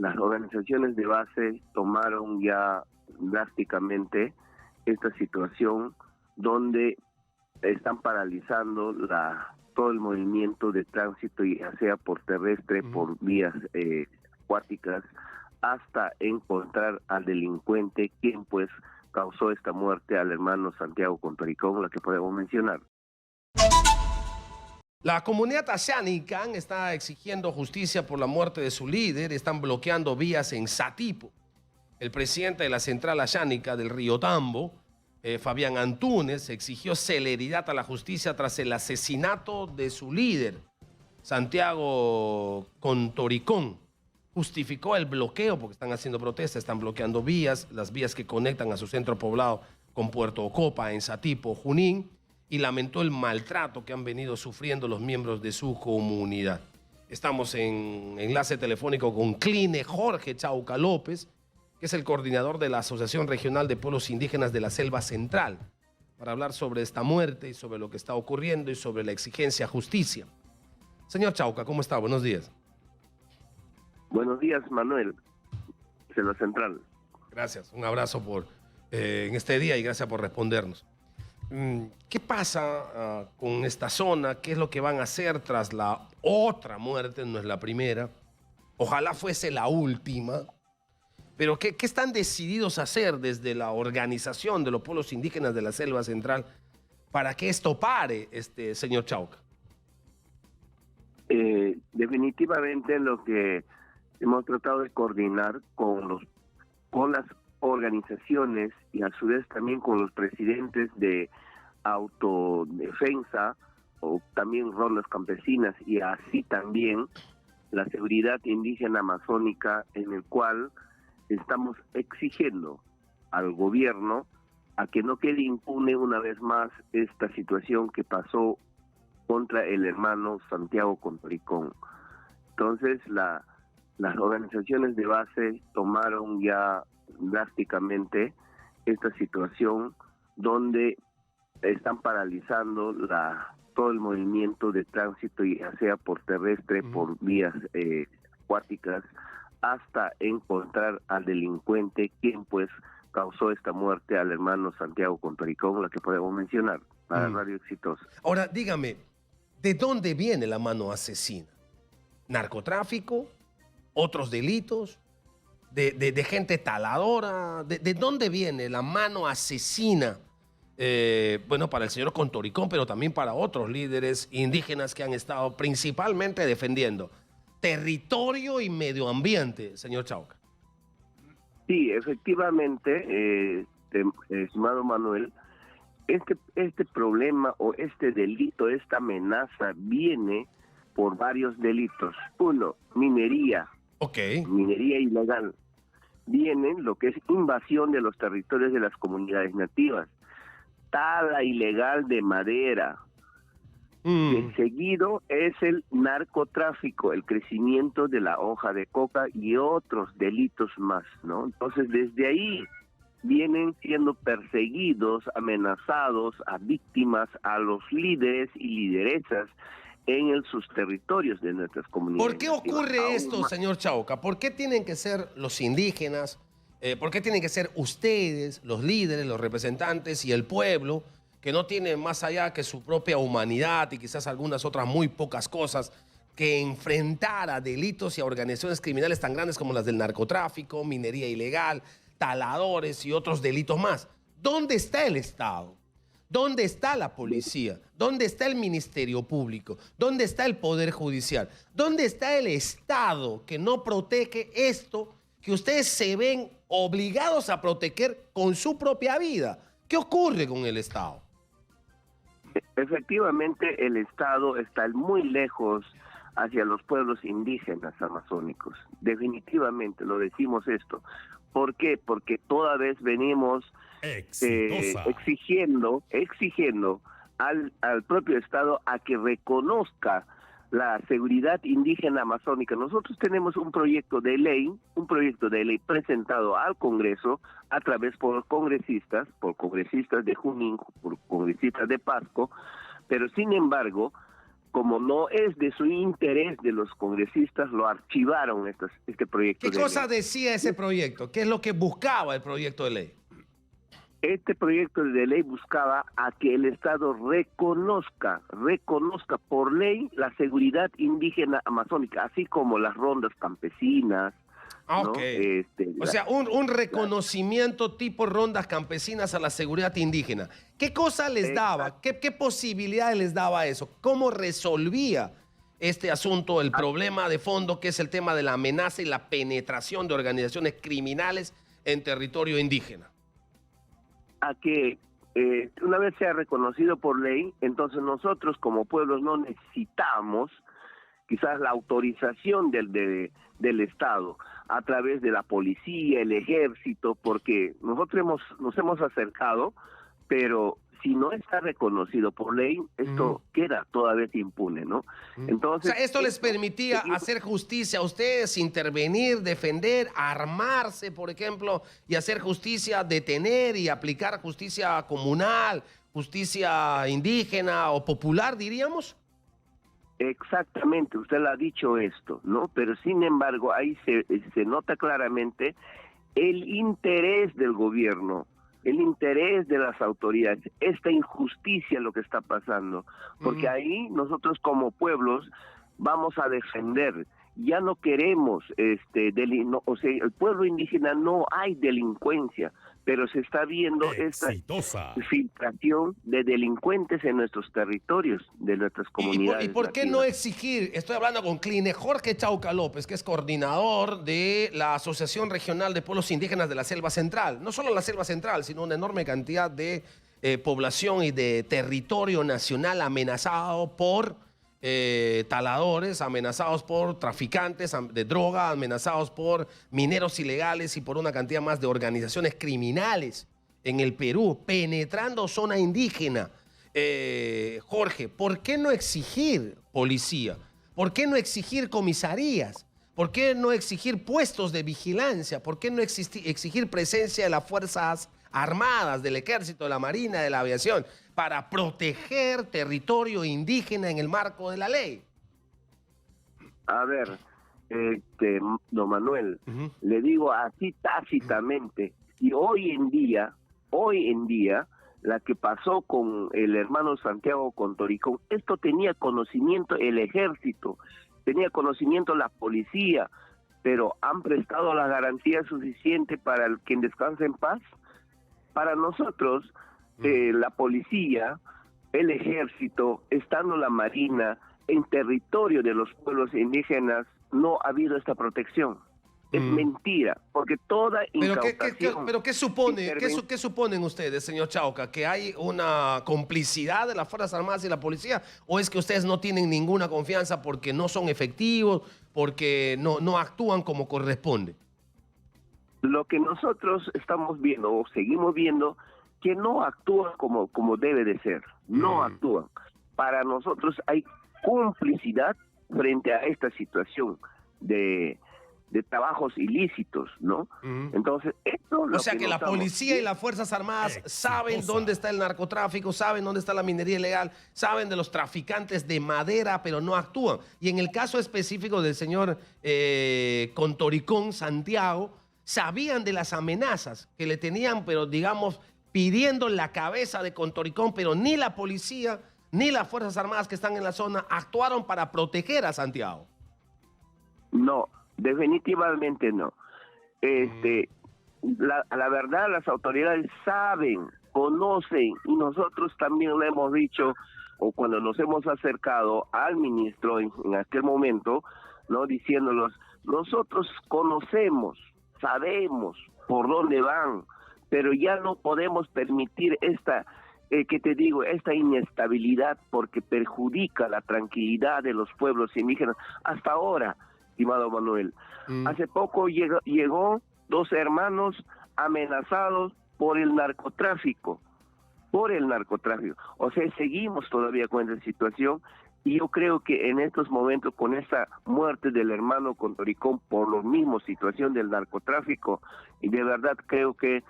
las organizaciones de base tomaron ya drásticamente esta situación donde están paralizando todo el movimiento de tránsito, ya sea por terrestre, por vías acuáticas, hasta encontrar al delincuente quien pues causó esta muerte al hermano Santiago Contoricón, la que podemos mencionar. La comunidad asiánica está exigiendo justicia por la muerte de su líder, están bloqueando vías en Satipo. El presidente de la central asiánica del Río Tambo, Fabián Antúnez, exigió celeridad a la justicia tras el asesinato de su líder, Santiago Contoricón. Justificó el bloqueo porque están haciendo protestas, están bloqueando vías, las vías que conectan a su centro poblado con Puerto Ocopa, en Satipo, Junín, y lamentó el maltrato que han venido sufriendo los miembros de su comunidad. Estamos en enlace telefónico con Cline Jorge Chauca López, que es el coordinador de la Asociación Regional de Pueblos Indígenas de la Selva Central, para hablar sobre esta muerte y sobre lo que está ocurriendo y sobre la exigencia a justicia. Señor Chauca, ¿cómo está? Buenos días. Buenos días, Manuel, Selva Central. Gracias, un abrazo en este día y gracias por respondernos. ¿Qué pasa con esta zona? ¿Qué es lo que van a hacer tras la otra muerte? No es la primera. Ojalá fuese la última. Pero ¿qué están decididos a hacer desde la organización de los pueblos indígenas de la Selva Central para que esto pare, señor Chauca? Definitivamente lo que hemos tratado de coordinar con las organizaciones y a su vez también con los presidentes de autodefensa o también rondas campesinas y así también la seguridad indígena amazónica, en el cual estamos exigiendo al gobierno a que no quede impune una vez más esta situación que pasó contra el hermano Santiago Contoricón. Entonces las organizaciones de base tomaron ya drásticamente esta situación donde están paralizando todo el movimiento de tránsito, ya sea por terrestre, por vías acuáticas, hasta encontrar al delincuente quien pues causó esta muerte al hermano Santiago Contoricón, la que podemos mencionar, para Radio Exitosa. Ahora, dígame, ¿de dónde viene la mano asesina? ¿Narcotráfico? ¿Otros delitos? ¿De gente taladora? ¿De dónde viene la mano asesina? Bueno, para el señor Contoricón, pero también para otros líderes indígenas que han estado principalmente defendiendo territorio y medio ambiente, señor Chauca. Sí, efectivamente, estimado Manuel, este problema o este delito, esta amenaza viene por varios delitos. Uno, minería. Minería ilegal. Viene lo que es invasión de los territorios de las comunidades nativas. Tala ilegal de madera. De seguido es el narcotráfico, el crecimiento de la hoja de coca y otros delitos más, ¿no? Entonces, desde ahí vienen siendo perseguidos, amenazados a víctimas, a los líderes y lideresas en sus territorios de nuestras comunidades. ¿Por qué ocurre esto, señor Chauca? ¿Por qué tienen que ser los indígenas? ¿Por qué tienen que ser ustedes, los líderes, los representantes y el pueblo, que no tienen más allá que su propia humanidad y quizás algunas otras muy pocas cosas, que enfrentar a delitos y a organizaciones criminales tan grandes como las del narcotráfico, minería ilegal, taladores y otros delitos más? ¿Dónde está el Estado? ¿Dónde está la policía? ¿Dónde está el Ministerio Público? ¿Dónde está el Poder Judicial? ¿Dónde está el Estado que no protege esto que ustedes se ven obligados a proteger con su propia vida? ¿Qué ocurre con el Estado? Efectivamente, el Estado está muy lejos hacia los pueblos indígenas amazónicos. Definitivamente lo decimos esto. ¿Por qué? Porque toda vez venimos exigiendo al propio Estado a que reconozca la seguridad indígena amazónica. Nosotros tenemos un proyecto de ley presentado al Congreso a través por congresistas de Junín, por congresistas de Pasco, pero sin embargo como no es de su interés de los congresistas, lo archivaron este proyecto de ley. ¿Qué cosa decía ese proyecto? ¿Qué es lo que buscaba el proyecto de ley? Este proyecto de ley buscaba a que el Estado reconozca por ley la seguridad indígena amazónica, así como las rondas campesinas. Ok. ¿No? O sea, un reconocimiento tipo rondas campesinas a la seguridad indígena. ¿Qué cosa les daba? ¿Qué posibilidades les daba eso? ¿Cómo resolvía este asunto, el problema de fondo que es el tema de la amenaza y la penetración de organizaciones criminales en territorio indígena? A que una vez sea reconocido por ley, entonces nosotros como pueblos no necesitamos quizás la autorización del Estado a través de la policía, el ejército, porque nosotros nos hemos acercado, pero si no está reconocido por ley, esto queda todavía impune, ¿no? Entonces, o sea, esto les permitía hacer justicia a ustedes, intervenir, defender, armarse, por ejemplo, y hacer justicia, detener y aplicar justicia comunal, justicia indígena o popular, diríamos. Exactamente, usted lo ha dicho esto, ¿no? Pero sin embargo, ahí se nota claramente el interés del gobierno, el interés de las autoridades, esta injusticia lo que está pasando, porque ahí nosotros como pueblos vamos a defender, ya no queremos, o sea, el pueblo indígena no hay delincuencia, pero se está viendo esta filtración de delincuentes en nuestros territorios, de nuestras comunidades. ¿Y por qué no exigir? Estoy hablando con Cline Jorge Chauca López, que es coordinador de la Asociación Regional de Pueblos Indígenas de la Selva Central. No solo la Selva Central, sino una enorme cantidad de población y de territorio nacional amenazado por taladores, amenazados por traficantes de droga, amenazados por mineros ilegales y por una cantidad más de organizaciones criminales en el Perú, penetrando zona indígena. Jorge, ¿por qué no exigir policía? ¿Por qué no exigir comisarías? ¿Por qué no exigir puestos de vigilancia? ¿Por qué no exigir presencia de las Fuerzas Armadas, del Ejército, de la Marina, de la Aviación, para proteger territorio indígena en el marco de la ley? A ver, don Manuel, le digo así tácitamente, y hoy en día, la que pasó con el hermano Santiago Contoricón, esto tenía conocimiento el ejército, tenía conocimiento la policía, pero ¿han prestado la garantía suficiente para el quien descanse en paz? Para nosotros, la policía, el ejército, estando la marina en territorio de los pueblos indígenas, no ha habido esta protección. Es mentira, porque toda incautación... ¿Pero qué suponen ustedes, señor Chauca? ¿Que hay una complicidad de las Fuerzas Armadas y la policía? ¿O es que ustedes no tienen ninguna confianza porque no son efectivos, porque no actúan como corresponde? Lo que nosotros estamos viendo o seguimos viendo, que no actúan como debe de ser, no actúan. Para nosotros hay complicidad frente a esta situación de trabajos ilícitos, ¿no? Entonces, esto... O sea que la policía y las Fuerzas Armadas saben dónde está el narcotráfico, saben dónde está la minería ilegal, saben de los traficantes de madera, pero no actúan. Y en el caso específico del señor Contoricón Santiago, sabían de las amenazas que le tenían, pero digamos, pidiendo la cabeza de Contoricón, pero ni la policía ni las Fuerzas Armadas que están en la zona actuaron para proteger a Santiago. No, definitivamente no. La verdad, las autoridades saben, conocen, y nosotros también lo hemos dicho, o cuando nos hemos acercado al ministro en aquel momento, ¿no? Diciéndolos, nosotros conocemos, sabemos por dónde van, pero ya no podemos permitir esta inestabilidad, porque perjudica la tranquilidad de los pueblos indígenas. Hasta ahora, estimado Manuel, hace poco llegó 2 hermanos amenazados por el narcotráfico. O sea, seguimos todavía con esa situación, y yo creo que en estos momentos, con esta muerte del hermano Contoricón por la misma situación del narcotráfico, y de verdad creo que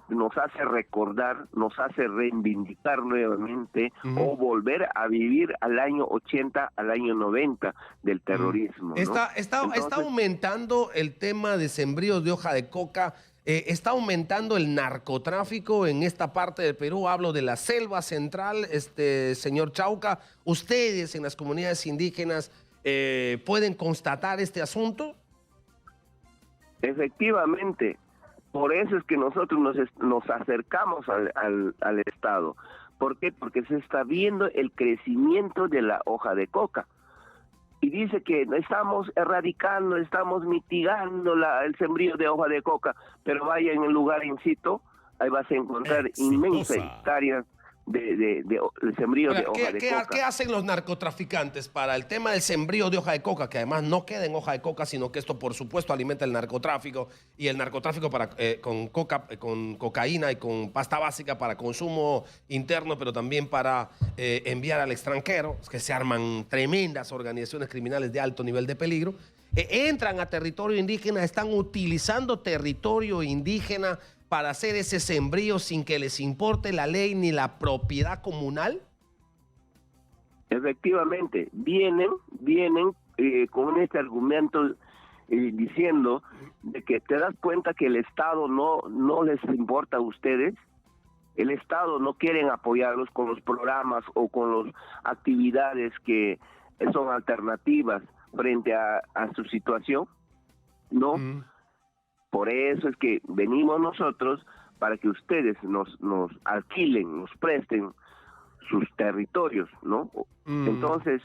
nos hace recordar, nos hace reivindicar nuevamente o volver a vivir al año 80, al año 90 del terrorismo, ¿no? Está aumentando el tema de sembríos de hoja de coca, está aumentando el narcotráfico en esta parte del Perú. Hablo de la selva central, señor Chauca. ¿Ustedes en las comunidades indígenas pueden constatar este asunto? Efectivamente. Por eso es que nosotros nos acercamos al Estado. ¿Por qué? Porque se está viendo el crecimiento de la hoja de coca. Y dice que estamos erradicando, estamos mitigando el sembrío de hoja de coca, pero vaya en el lugar in situ, ahí vas a encontrar inmensas hectáreas de sembrío de hoja de coca. ¿Qué hacen los narcotraficantes para el tema del sembrío de hoja de coca? Que además no queda en hoja de coca, sino que esto por supuesto alimenta el narcotráfico, y el narcotráfico con cocaína y con pasta básica para consumo interno, pero también para enviar al extranjero, que se arman tremendas organizaciones criminales de alto nivel de peligro. Entran a territorio indígena, están utilizando territorio indígena para hacer ese sembrío sin que les importe la ley ni la propiedad comunal. Efectivamente, vienen con este argumento diciendo de que te das cuenta que el Estado no les importa a ustedes, el Estado no quieren apoyarlos con los programas o con las actividades que son alternativas frente a su situación, ¿no? Por eso es que venimos nosotros para que ustedes nos alquilen, nos presten sus territorios, ¿no? Entonces...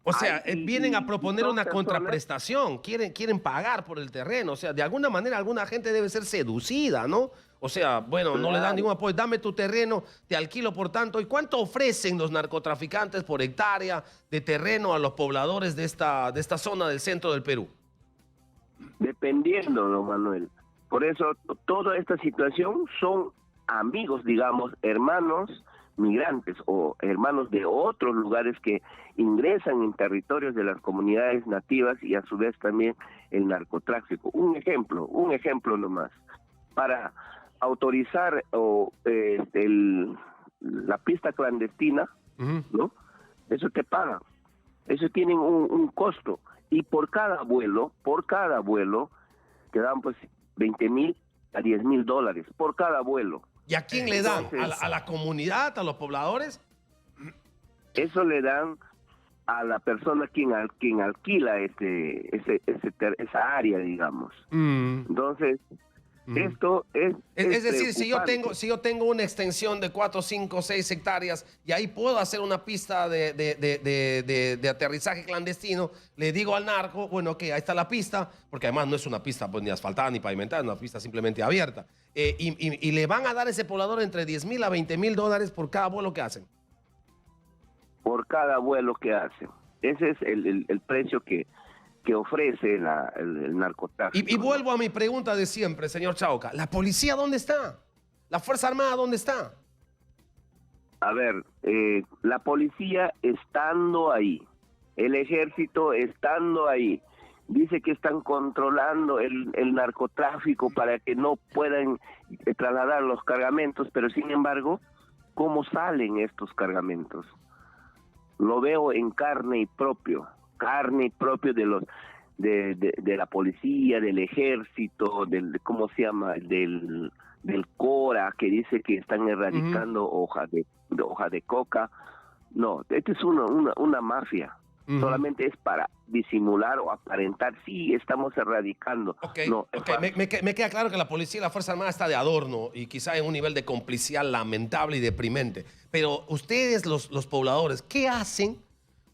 O sea, vienen a proponer una contraprestación, quieren pagar por el terreno. O sea, de alguna manera alguna gente debe ser seducida, ¿no? O sea, bueno, no le dan ningún apoyo, dame tu terreno, te alquilo por tanto. ¿Y cuánto ofrecen los narcotraficantes por hectárea de terreno a los pobladores de esta zona del centro del Perú? Dependiendo, don Manuel. Por eso, toda esta situación son amigos, digamos, hermanos migrantes o hermanos de otros lugares que ingresan en territorios de las comunidades nativas y a su vez también el narcotráfico. Un ejemplo nomás. Para autorizar la pista clandestina, ¿no? Eso te paga. Eso tiene un costo. Y por cada vuelo, te dan pues 20,000 a 10,000 dólares por cada vuelo. ¿Y a quién le dan? ¿A la comunidad, a los pobladores? Eso le dan a la persona quien alquila esa área, digamos. Entonces, esto es... Es decir, si yo tengo una extensión de 4, 5, 6 hectáreas y ahí puedo hacer una pista de aterrizaje clandestino, le digo al narco, bueno, ok, ahí está la pista, porque además no es una pista pues, ni asfaltada ni pavimentada, es una pista simplemente abierta. Y le van a dar a ese poblador entre 10,000 a 20,000 dólares por cada vuelo que hacen. Por cada vuelo que hacen. Ese es el precio que ofrece el narcotráfico. Y vuelvo a mi pregunta de siempre, señor Chauca. ¿La policía dónde está? ¿La Fuerza Armada dónde está? A ver, la policía estando ahí, el ejército estando ahí, dice que están controlando el narcotráfico para que no puedan trasladar los cargamentos, pero sin embargo, ¿cómo salen estos cargamentos? Lo veo en carne propio de la policía, del ejército, ¿cómo se llama? Del CORA, que dice que están erradicando hoja de coca. No, esto es una mafia. Solamente es para disimular o aparentar, sí, estamos erradicando. Me queda claro que la policía y la Fuerza Armada está de adorno y quizá en un nivel de complicidad lamentable y deprimente. Pero ustedes, los pobladores, ¿qué hacen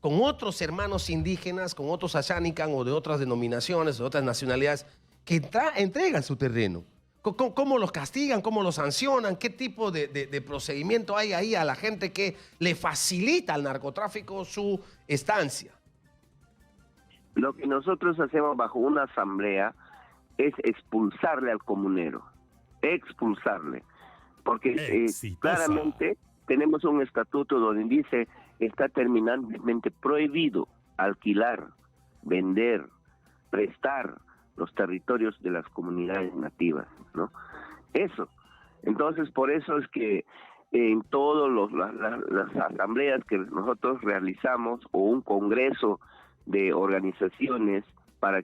con otros hermanos indígenas, con otros Ashanican o de otras denominaciones, de otras nacionalidades, que entregan su terreno? ¿Cómo los castigan? ¿Cómo los sancionan? ¿Qué tipo de procedimiento hay ahí a la gente que le facilita al narcotráfico su estancia? Lo que nosotros hacemos bajo una asamblea es expulsarle al comunero, expulsarle, porque claramente tenemos un estatuto donde dice está terminantemente prohibido alquilar, vender, prestar los territorios de las comunidades nativas, ¿no? Eso. Entonces, por eso es que en todas las asambleas que nosotros realizamos o un congreso de organizaciones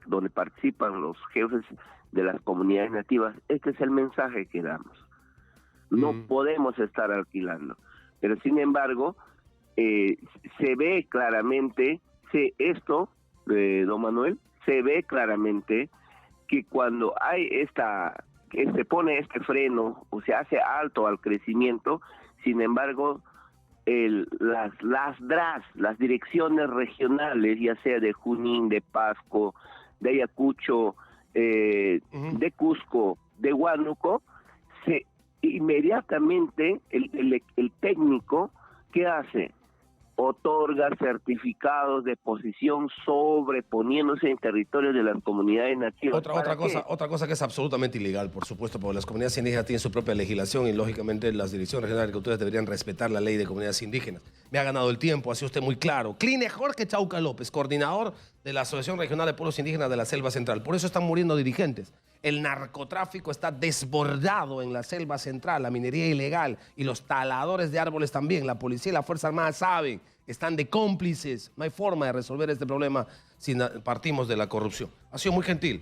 donde participan los jefes de las comunidades nativas, este es el mensaje que damos. No podemos estar alquilando. Pero sin embargo, se ve claramente, don Manuel, se ve claramente que cuando hay que se pone este freno o se hace alto al crecimiento, sin embargo, las direcciones regionales, ya sea de Junín, de Pasco, de Ayacucho, de Cusco, de Huánuco, inmediatamente el técnico, ¿qué hace? Otorga certificados de posición sobreponiéndose en territorios de las comunidades nativas. Otra cosa que es absolutamente ilegal, por supuesto, porque las comunidades indígenas tienen su propia legislación y lógicamente las direcciones regionales de agricultura deberían respetar la ley de comunidades indígenas. Me ha ganado el tiempo, ha sido usted muy claro. Cline Jorge Chauca López, coordinador de la Asociación Regional de Pueblos Indígenas de la Selva Central. Por eso están muriendo dirigentes. El narcotráfico está desbordado en la Selva Central, la minería ilegal y los taladores de árboles también. La policía y la Fuerza Armada saben, están de cómplices. No hay forma de resolver este problema si partimos de la corrupción. Ha sido muy gentil.